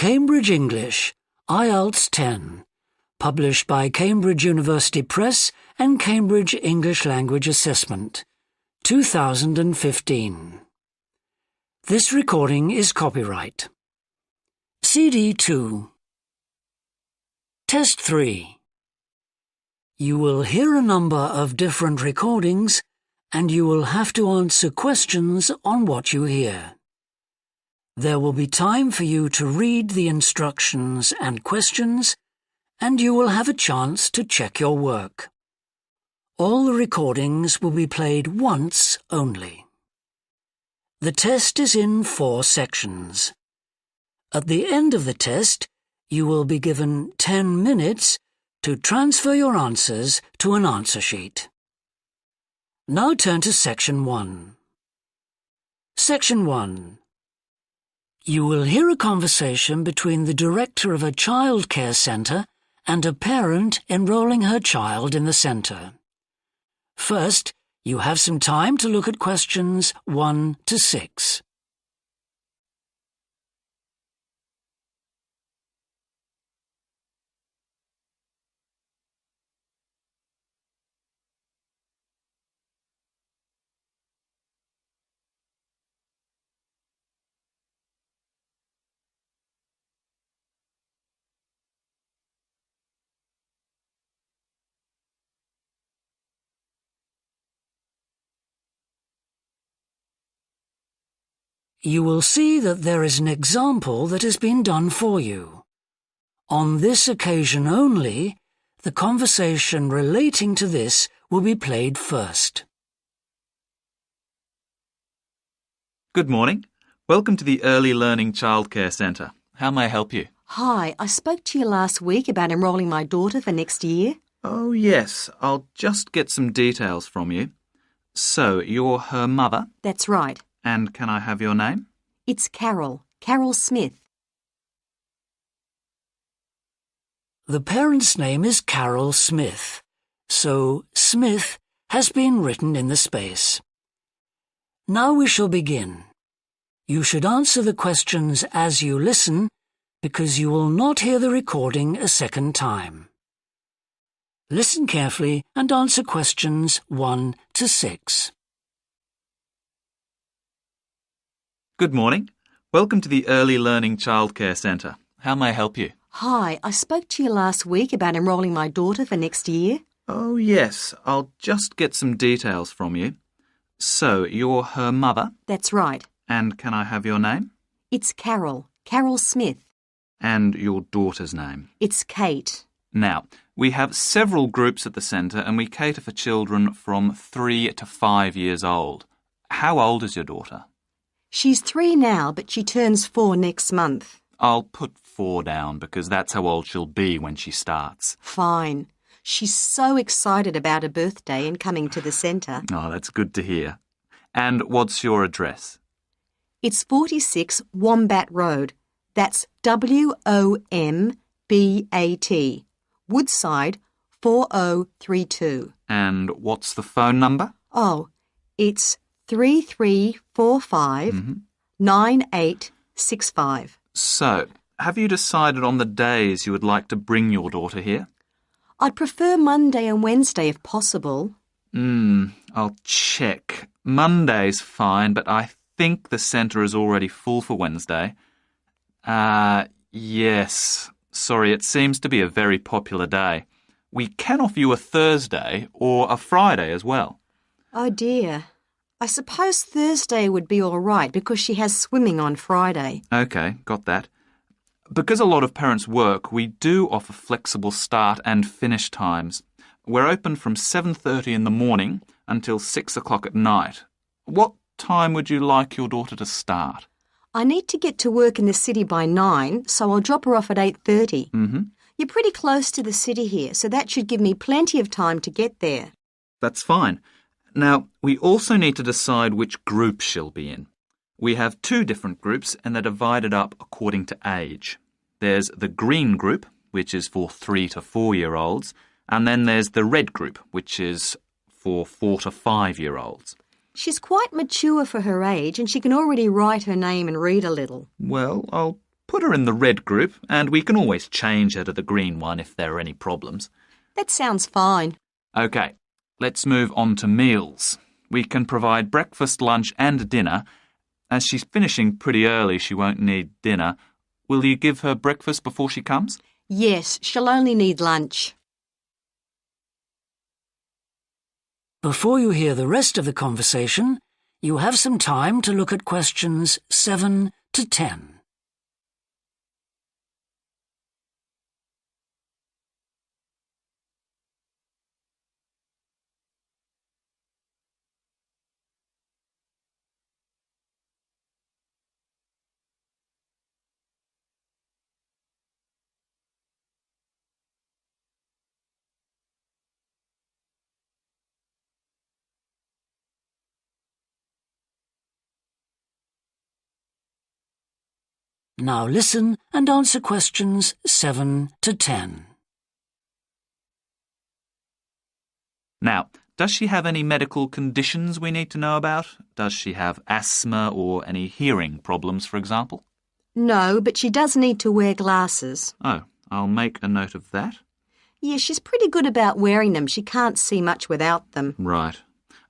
Cambridge English, ielts 10, published by Cambridge University Press and Cambridge English Language Assessment, 2015. This recording is copyright. CD 2. Test 3. You will hear a number of different recordings and you will have to answer questions on what you hear. There will be time for you to read the instructions and questions, and you will have a chance to check your work. All the recordings will be played once only. The test is in 4 sections. At the end of the test, you will be given 10 minutes to transfer your answers to an answer sheet. Now turn to Section 1. Section 1. You will hear a conversation between the director of a childcare centre and a parent enrolling her child in the centre. First, you have some time to look at questions 1 to 6. You will see that there is an example that has been done for you. On this occasion only, the conversation relating to this will be played first. Good morning. Welcome to the Early Learning Childcare Centre. How may I help you? Hi, I spoke to you last week about enrolling my daughter for next year. Oh, yes. I'll just get some details from you. So, you're her mother? That's right. And can I have your name? It's Carol Smith. The parent's name is Carol Smith, so Smith has been written in the space. Now we shall begin. You should answer the questions as you listen, because you will not hear the recording a second time. Listen carefully and answer questions 1 to 6. Good morning. Welcome to the Early Learning Childcare Centre. How may I help you? Hi, I spoke to you last week about enrolling my daughter for next year. Oh, yes. I'll just get some details from you. So, you're her mother? That's right. And can I have your name? It's Carol Smith. And your daughter's name? It's Kate. Now, we have several groups at the centre and we cater for children from 3 to 5 years old. How old is your daughter? She's 3 now, but she turns 4 next month. I'll put 4 down because that's how old she'll be when she starts. Fine. She's so excited about her birthday and coming to the centre. Oh, that's good to hear. And what's your address? It's 46 Wombat Road. That's WOMBAT. Woodside 4032. And what's the phone number? Oh, it's 3345 9865. So, have you decided on the days you would like to bring your daughter here? I'd prefer Monday and Wednesday if possible. I'll check. Monday's fine, but I think the centre is already full for Wednesday. Yes. Sorry, it seems to be a very popular day. We can offer you a Thursday or a Friday as well. Oh dear. I suppose Thursday would be all right because she has swimming on Friday. OK, got that. Because a lot of parents work, we do offer flexible start and finish times. We're open from 7:30 in the morning until 6 o'clock at night. What time would you like your daughter to start? I need to get to work in the city by 9, so I'll drop her off at 8:30. You're pretty close to the city here, so that should give me plenty of time to get there. That's fine. Now, we also need to decide which group she'll be in. We have 2 different groups and they're divided up according to age. There's the green group, which is for 3 to 4-year-olds, and then there's the red group, which is for 4 to 5-year-olds. She's quite mature for her age and she can already write her name and read a little. Well, I'll put her in the red group and we can always change her to the green one if there are any problems. That sounds fine. OK, let's move on to meals. We can provide breakfast, lunch and dinner. As she's finishing pretty early, she won't need dinner. Will you give her breakfast before she comes? Yes, she'll only need lunch. Before you hear the rest of the conversation, you have some time to look at questions 7 to 10. Now listen and answer questions 7 to 10. Now, does she have any medical conditions we need to know about? Does she have asthma or any hearing problems, for example? No, but she does need to wear glasses. Oh, I'll make a note of that. Yeah, she's pretty good about wearing them. She can't see much without them. Right.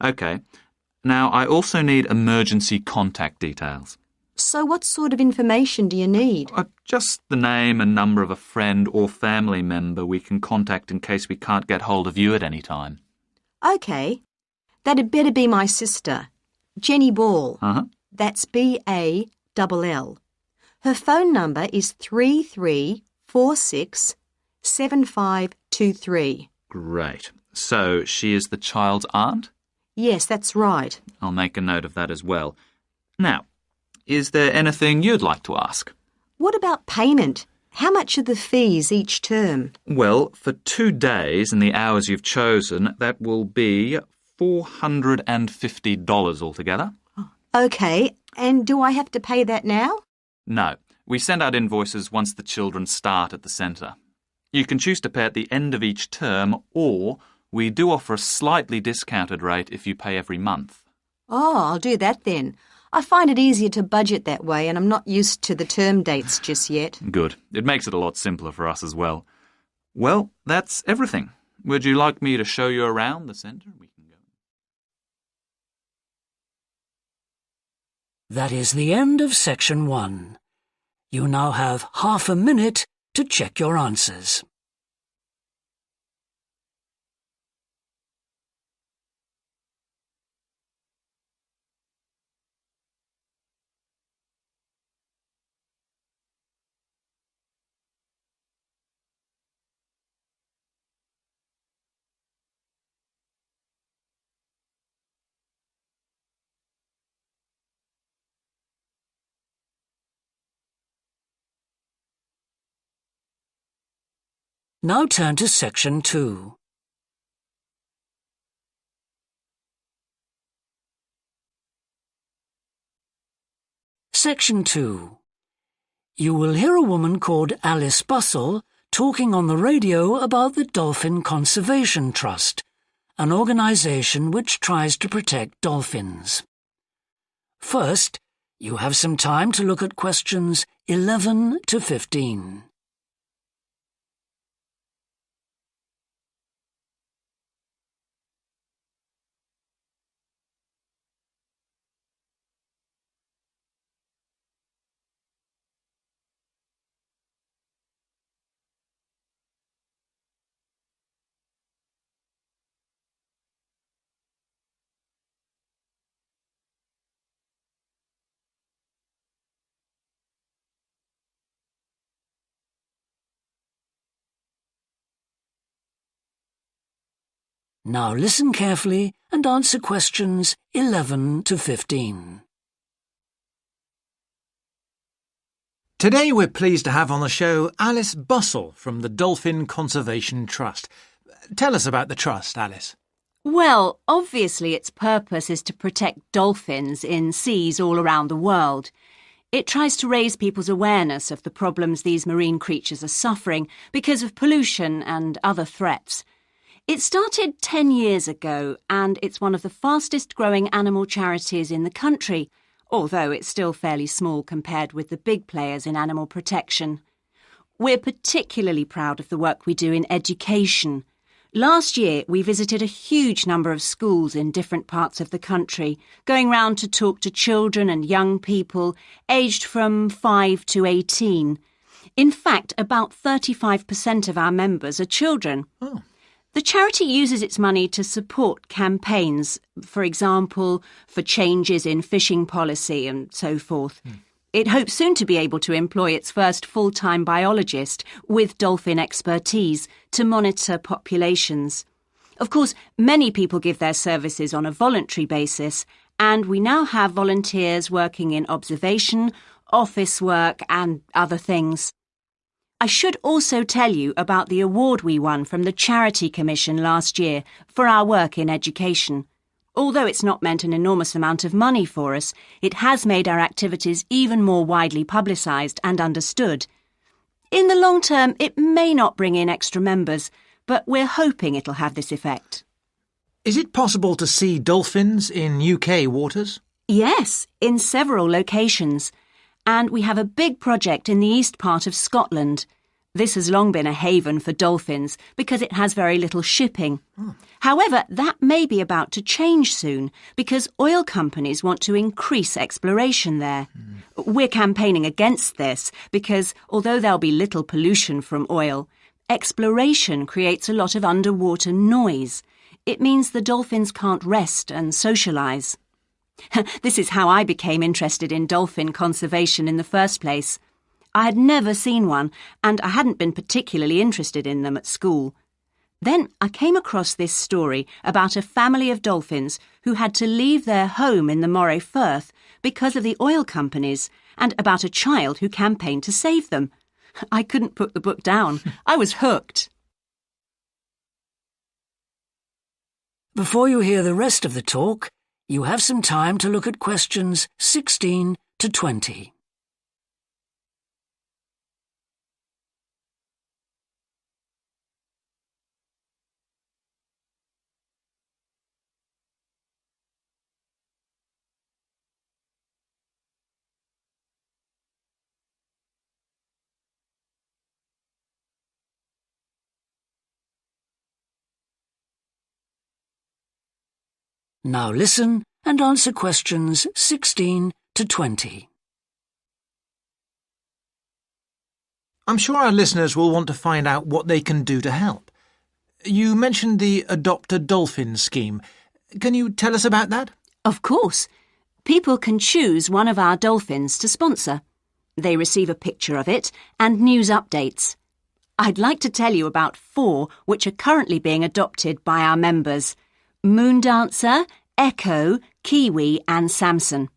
OK. Now, I also need emergency contact details. So what sort of information do you need? Just the name and number of a friend or family member we can contact in case we can't get hold of you at any time. OK. That'd better be my sister, Jenny Ball. Uh-huh. That's B-A-L-L. Her phone number is 33467523. Great. So she is the child's aunt? Yes, that's right. I'll make a note of that as well. Now, is there anything you'd like to ask? What about payment? How much are the fees each term? Well, for 2 days and the hours you've chosen, that will be $450 altogether. OK, and do I have to pay that now? No, we send out invoices once the children start at the centre. You can choose to pay at the end of each term, or we do offer a slightly discounted rate if you pay every month. Oh, I'll do that then. I find it easier to budget that way, and I'm not used to the term dates just yet. Good. It makes it a lot simpler for us as well. Well, that's everything. Would you like me to show you around the centre? We can go. That is the end of section 1. You now have half a minute to check your answers. Now turn to section 2. Section 2. You will hear a woman called Alice Bustle talking on the radio about the Dolphin Conservation Trust, an organisation which tries to protect dolphins. First, you have some time to look at questions 11 to 15. Now listen carefully and answer questions 11 to 15. Today we're pleased to have on the show Alice Bustle from the Dolphin Conservation Trust. Tell us about the trust, Alice. Well, obviously its purpose is to protect dolphins in seas all around the world. It tries to raise people's awareness of the problems these marine creatures are suffering because of pollution and other threats. It started 10 years ago and it's one of the fastest growing animal charities in the country, although it's still fairly small compared with the big players in animal protection. We're particularly proud of the work we do in education. Last year, we visited a huge number of schools in different parts of the country, going round to talk to children and young people aged from 5 to 18. In fact, about 35% of our members are children. Oh. The charity uses its money to support campaigns, for example, for changes in fishing policy and so forth. It hopes soon to be able to employ its first full-time biologist with dolphin expertise to monitor populations. Of course, many people give their services on a voluntary basis, and we now have volunteers working in observation, office work and other things. I should also tell you about the award we won from the Charity Commission last year for our work in education. Although it's not meant an enormous amount of money for us, it has made our activities even more widely publicised and understood. In the long term, it may not bring in extra members, but we're hoping it'll have this effect. Is it possible to see dolphins in UK waters? Yes, in several locations. And we have a big project in the east part of Scotland. This has long been a haven for dolphins because it has very little shipping. However, that may be about to change soon because oil companies want to increase exploration there. We're campaigning against this because although there'll be little pollution from oil, exploration creates a lot of underwater noise. It means the dolphins can't rest and socialise. This is how I became interested in dolphin conservation in the first place. I had never seen one, and I hadn't been particularly interested in them at school. Then I came across this story about a family of dolphins who had to leave their home in the Moray Firth because of the oil companies, and about a child who campaigned to save them. I couldn't put the book down. I was hooked. Before you hear the rest of the talk, you have some time to look at questions 16 to 20. Now listen and answer questions 16 to 20. I'm sure our listeners will want to find out what they can do to help. You mentioned the Adopt a Dolphin scheme. Can you tell us about that? Of course. People can choose one of our dolphins to sponsor. They receive a picture of it and news updates. I'd like to tell you about 4 which are currently being adopted by our members: Moondancer, Echo, Kiwi and Samson.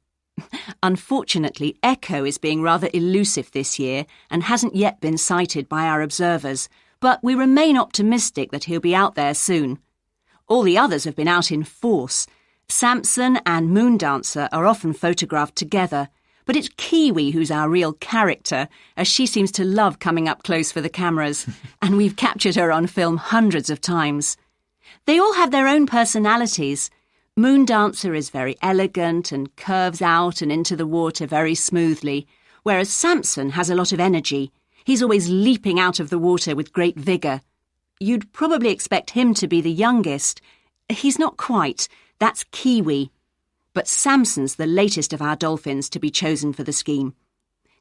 Unfortunately, Echo is being rather elusive this year and hasn't yet been sighted by our observers, but we remain optimistic that he'll be out there soon. All the others have been out in force. Samson and Moondancer are often photographed together, but it's Kiwi who's our real character, as she seems to love coming up close for the cameras, and we've captured her on film hundreds of times. They all have their own personalities. Moondancer is very elegant and curves out and into the water very smoothly, whereas Samson has a lot of energy. He's always leaping out of the water with great vigour. You'd probably expect him to be the youngest. He's not quite. That's Kiwi. But Samson's the latest of our dolphins to be chosen for the scheme.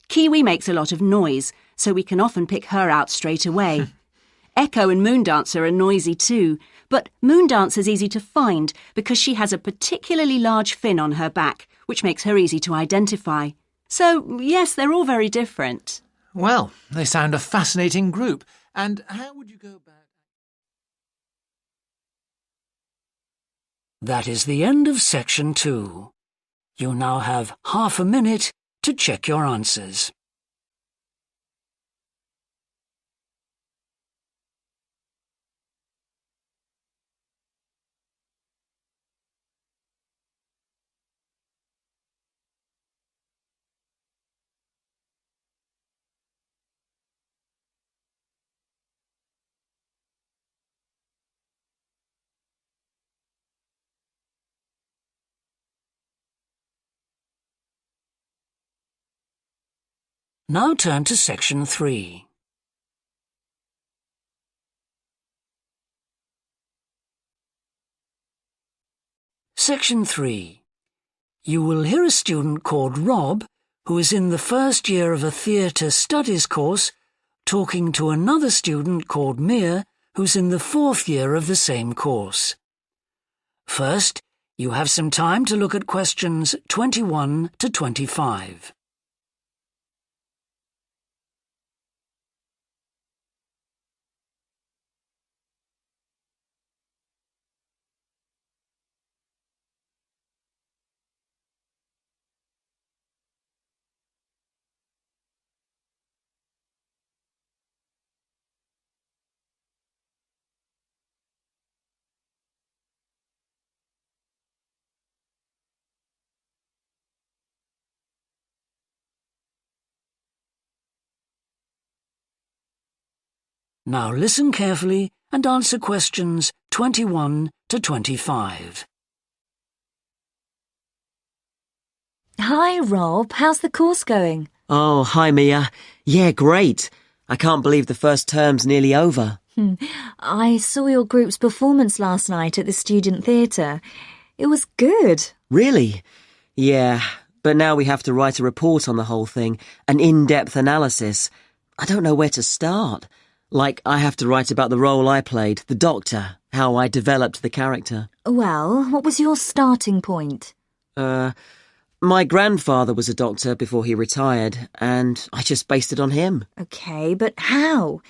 Kiwi makes a lot of noise, so we can often pick her out straight away. Echo and Moondancer are noisy too, but Moondancer's easy to find because she has a particularly large fin on her back, which makes her easy to identify. So, yes, they're all very different. Well, they sound a fascinating group. And how would you go about... That is the end of section 2. You now have half a minute to check your answers. Now turn to Section 3. Section 3. You will hear a student called Rob, who is in the first year of a theatre studies course, talking to another student called Mia, who's in the fourth year of the same course. First, you have some time to look at questions 21 to 25. Now listen carefully and answer questions 21 to 25. Hi, Rob. How's the course going? Oh, hi, Mia. Yeah, great. I can't believe the first term's nearly over. I saw your group's performance last night at the student theatre. It was good. Really? Yeah, but now we have to write a report on the whole thing, an in-depth analysis. I don't know where to start. Like, I have to write about the role I played, the doctor, how I developed the character. Well, what was your starting point? My grandfather was a doctor before he retired, and I just based it on him. OK, but how?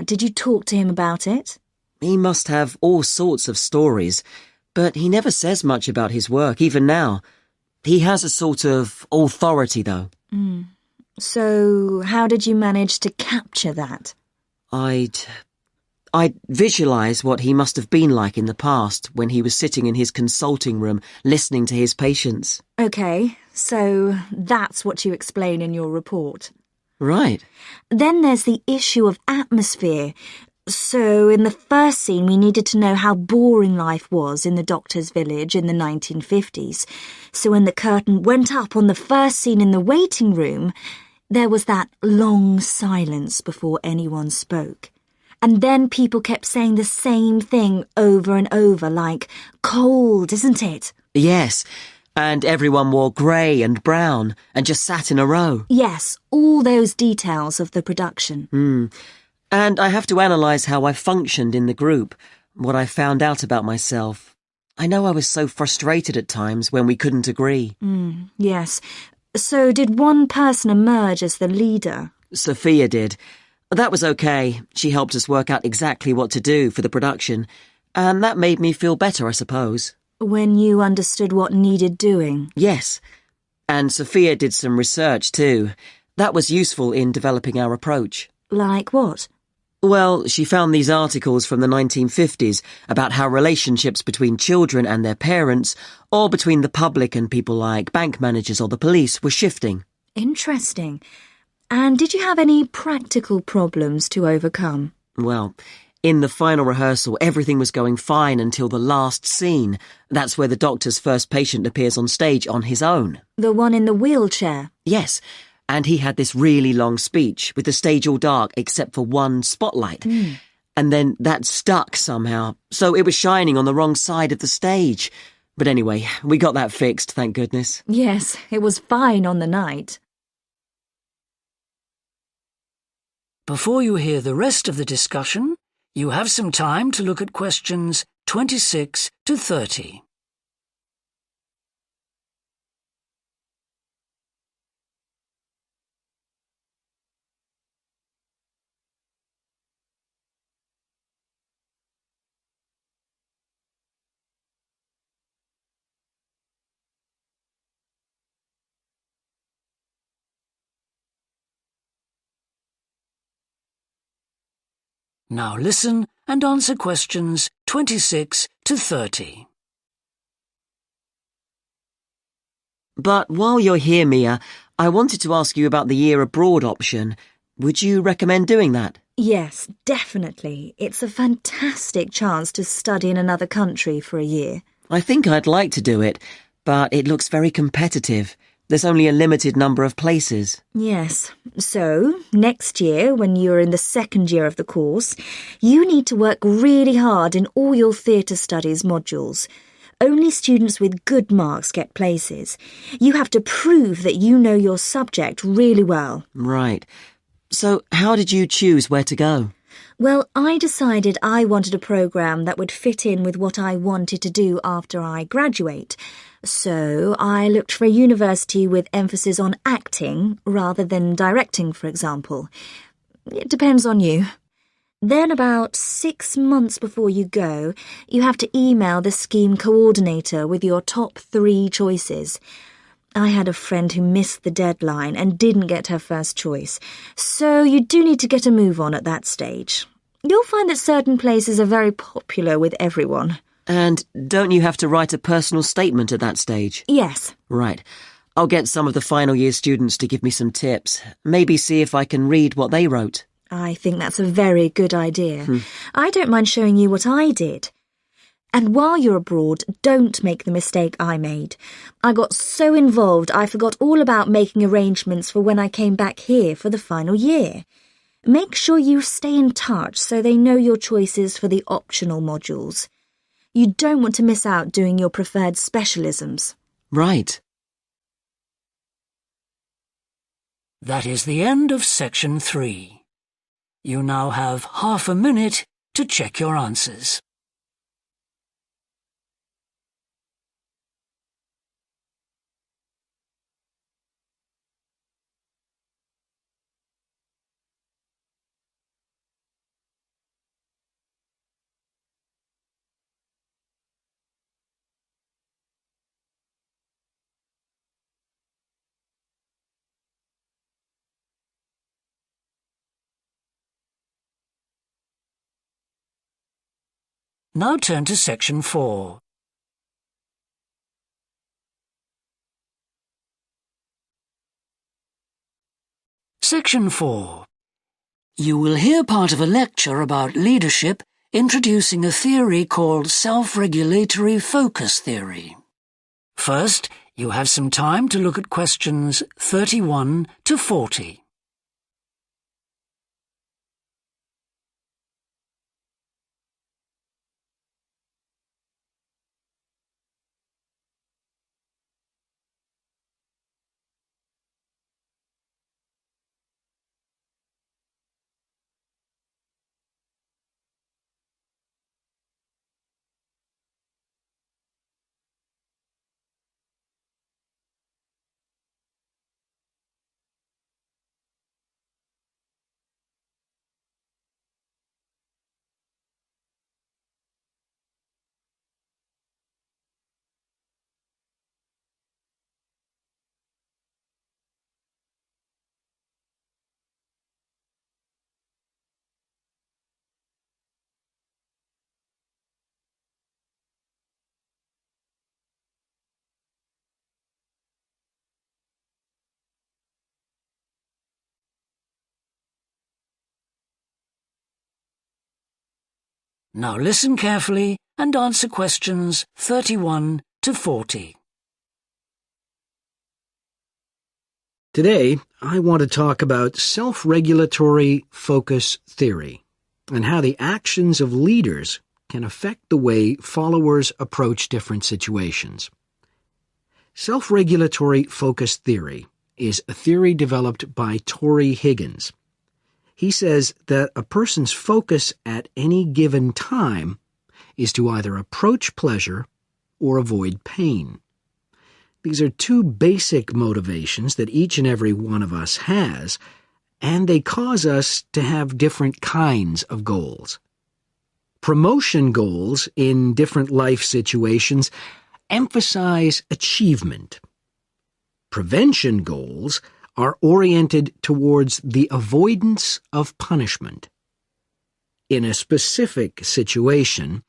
Did you talk to him about it? He must have all sorts of stories, but he never says much about his work, even now. He has a sort of authority, though. So, how did you manage to capture that? I'd visualise what he must have been like in the past when he was sitting in his consulting room listening to his patients. OK, so that's what you explain in your report. Right. Then there's the issue of atmosphere. So in the first scene we needed to know how boring life was in the doctor's village in the 1950s. So when the curtain went up on the first scene in the waiting room, there was that long silence before anyone spoke. And then people kept saying the same thing over and over, like, cold, isn't it? Yes, and everyone wore grey and brown and just sat in a row. Yes, all those details of the production. And I have to analyse how I functioned in the group, what I found out about myself. I know I was so frustrated at times when we couldn't agree. Yes. So did one person emerge as the leader? Sophia did. That was okay. She helped us work out exactly what to do for the production, and that made me feel better, I suppose. When you understood what needed doing? Yes. And Sophia did some research too. That was useful in developing our approach. Like what? Well, she found these articles from the 1950s about how relationships between children and their parents, or between the public and people like bank managers or the police, were shifting. Interesting. And did you have any practical problems to overcome? Well, in the final rehearsal, everything was going fine until the last scene. That's where the doctor's first patient appears on stage on his own. The one in the wheelchair? Yes. And he had this really long speech with the stage all dark except for one spotlight. And then that stuck somehow, so it was shining on the wrong side of the stage. But anyway, we got that fixed, thank goodness. Yes, it was fine on the night. Before you hear the rest of the discussion, you have some time to look at questions 26 to 30. Now listen and answer questions 26 to 30. But while you're here, Mia, I wanted to ask you about the year abroad option. Would you recommend doing that? Yes, definitely. It's a fantastic chance to study in another country for a year. I think I'd like to do it, but it looks very competitive. There's only a limited number of places. Yes. So, next year, when you're in the second year of the course, you need to work really hard in all your theatre studies modules. Only students with good marks get places. You have to prove that you know your subject really well. Right. So, how did you choose where to go? Well, I decided I wanted a programme that would fit in with what I wanted to do after I graduate. So I looked for a university with emphasis on acting rather than directing, for example. It depends on you. Then about 6 months before you go, you have to email the scheme coordinator with your top 3 choices. I had a friend who missed the deadline and didn't get her first choice, so you do need to get a move on at that stage. You'll find that certain places are very popular with everyone. And don't you have to write a personal statement at that stage? Yes. Right. I'll get some of the final year students to give me some tips. Maybe see if I can read what they wrote. I think that's a very good idea. I don't mind showing you what I did. And while you're abroad, don't make the mistake I made. I got so involved I forgot all about making arrangements for when I came back here for the final year. Make sure you stay in touch so they know your choices for the optional modules. You don't want to miss out doing your preferred specialisms. Right. That is the end of section 3. You now have half a minute to check your answers. Now turn to section 4. Section 4. You will hear part of a lecture about leadership introducing a theory called self-regulatory focus theory. First, you have some time to look at questions 31 to 40. Now listen carefully and answer questions 31 to 40. Today, I want to talk about self-regulatory focus theory and how the actions of leaders can affect the way followers approach different situations. Self-regulatory focus theory is a theory developed by Torrey Higgins. He says that a person's focus at any given time is to either approach pleasure or avoid pain. These are two basic motivations that each and every one of us has, and they cause us to have different kinds of goals. Promotion goals in different life situations emphasize achievement. Prevention goals are oriented towards the avoidance of punishment. In a specific situation,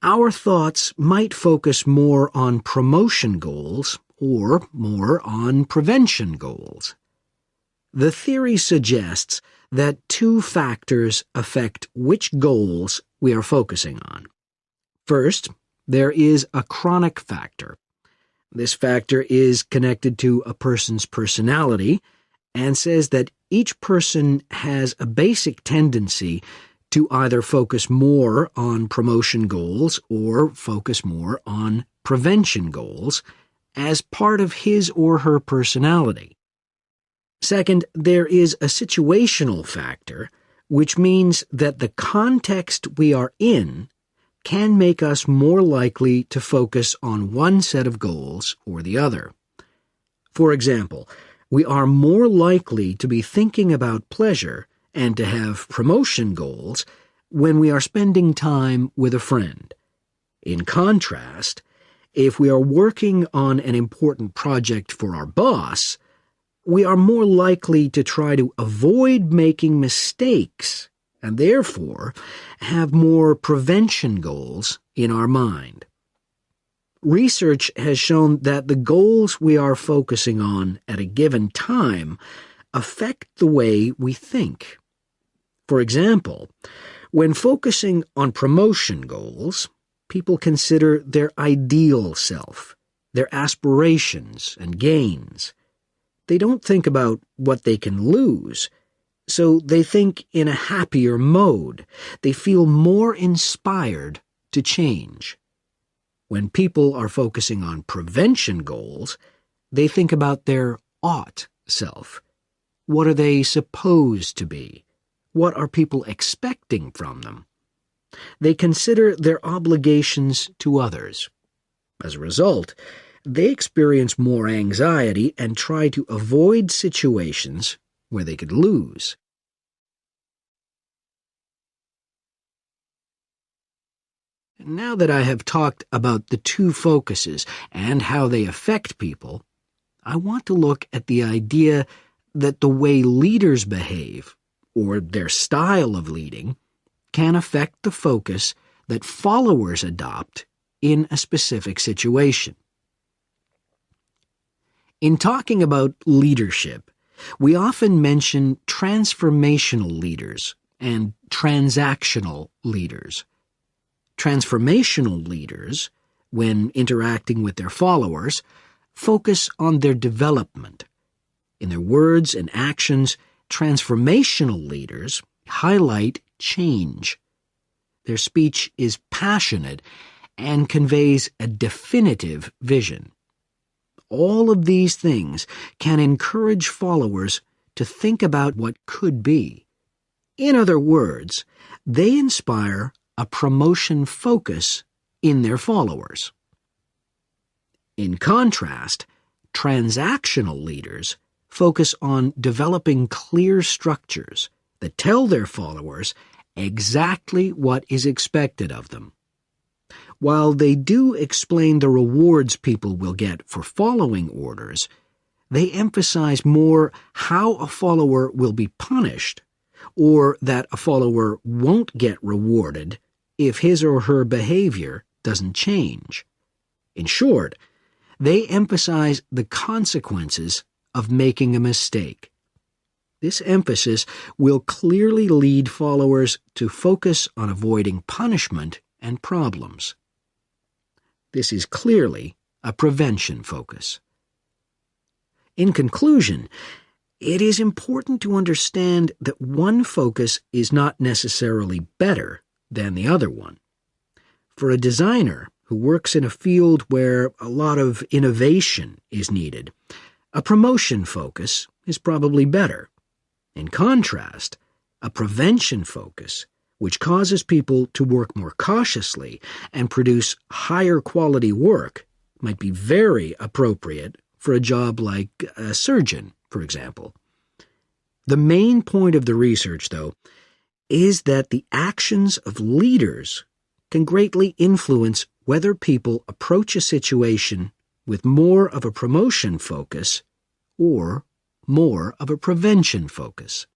our thoughts might focus more on promotion goals or more on prevention goals. The theory suggests that 2 factors affect which goals we are focusing on. First, there is a chronic factor. This factor is connected to a person's personality and says that each person has a basic tendency to either focus more on promotion goals or focus more on prevention goals as part of his or her personality. Second, there is a situational factor, which means that the context we are in can make us more likely to focus on one set of goals or the other. For example, we are more likely to be thinking about pleasure and to have promotion goals when we are spending time with a friend. In contrast, if we are working on an important project for our boss, we are more likely to try to avoid making mistakes and therefore have more prevention goals in our mind. Research has shown that the goals we are focusing on at a given time affect the way we think. For example, when focusing on promotion goals, people consider their ideal self, their aspirations and gains. They don't think about what they can lose, so they think in a happier mode. They feel more inspired to change. When people are focusing on prevention goals, they think about their ought self. What are they supposed to be? What are people expecting from them? They consider their obligations to others. As a result, they experience more anxiety and try to avoid situations where they could lose. Now that I have talked about the two focuses and how they affect people, I want to look at the idea that the way leaders behave, or their style of leading, can affect the focus that followers adopt in a specific situation. In talking about leadership, we often mention transformational leaders and transactional leaders. Transformational leaders, when interacting with their followers, focus on their development. In their words and actions, transformational leaders highlight change. Their speech is passionate and conveys a definitive vision. All of these things can encourage followers to think about what could be. In other words, they inspire a promotion focus in their followers. In contrast, transactional leaders focus on developing clear structures that tell their followers exactly what is expected of them. While they do explain the rewards people will get for following orders, they emphasize more how a follower will be punished, or that a follower won't get rewarded if his or her behavior doesn't change. In short, they emphasize the consequences of making a mistake. This emphasis will clearly lead followers to focus on avoiding punishment and problems. This is clearly a prevention focus. In conclusion, it is important to understand that one focus is not necessarily better than the other one. For a designer who works in a field where a lot of innovation is needed, a promotion focus is probably better. In contrast, a prevention focus, which causes people to work more cautiously and produce higher quality work, might be very appropriate for a job like a surgeon, for example. The main point of the research, though, is that the actions of leaders can greatly influence whether people approach a situation with more of a promotion focus or more of a prevention focus.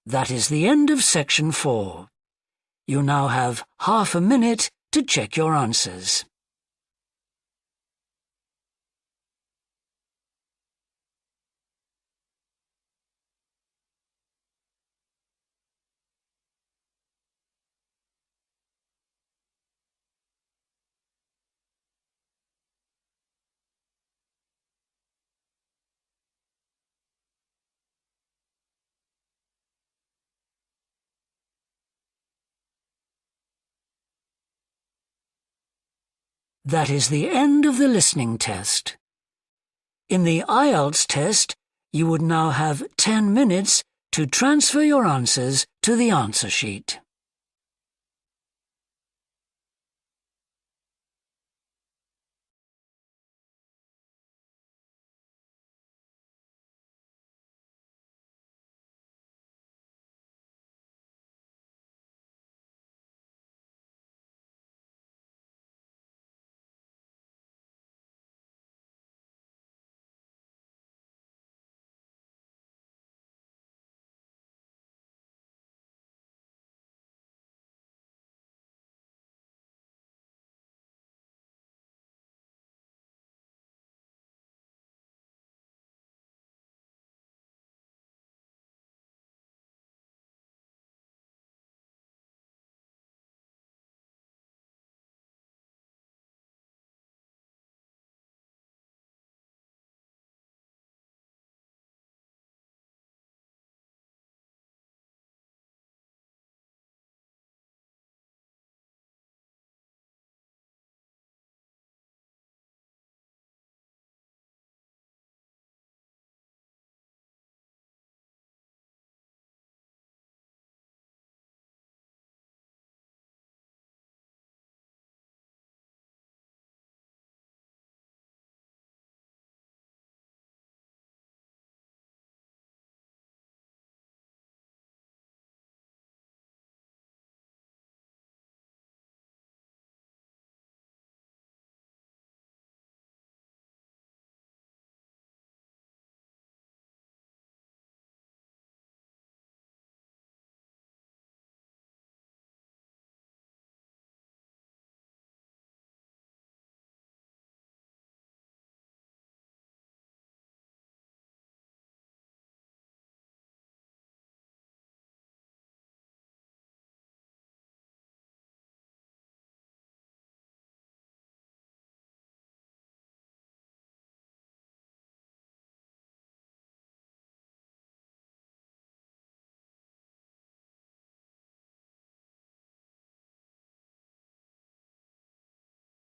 That is the end of section 4. You now have half a minute to check your answers. That is the end of the listening test. In the IELTS test, you would now have 10 minutes to transfer your answers to the answer sheet.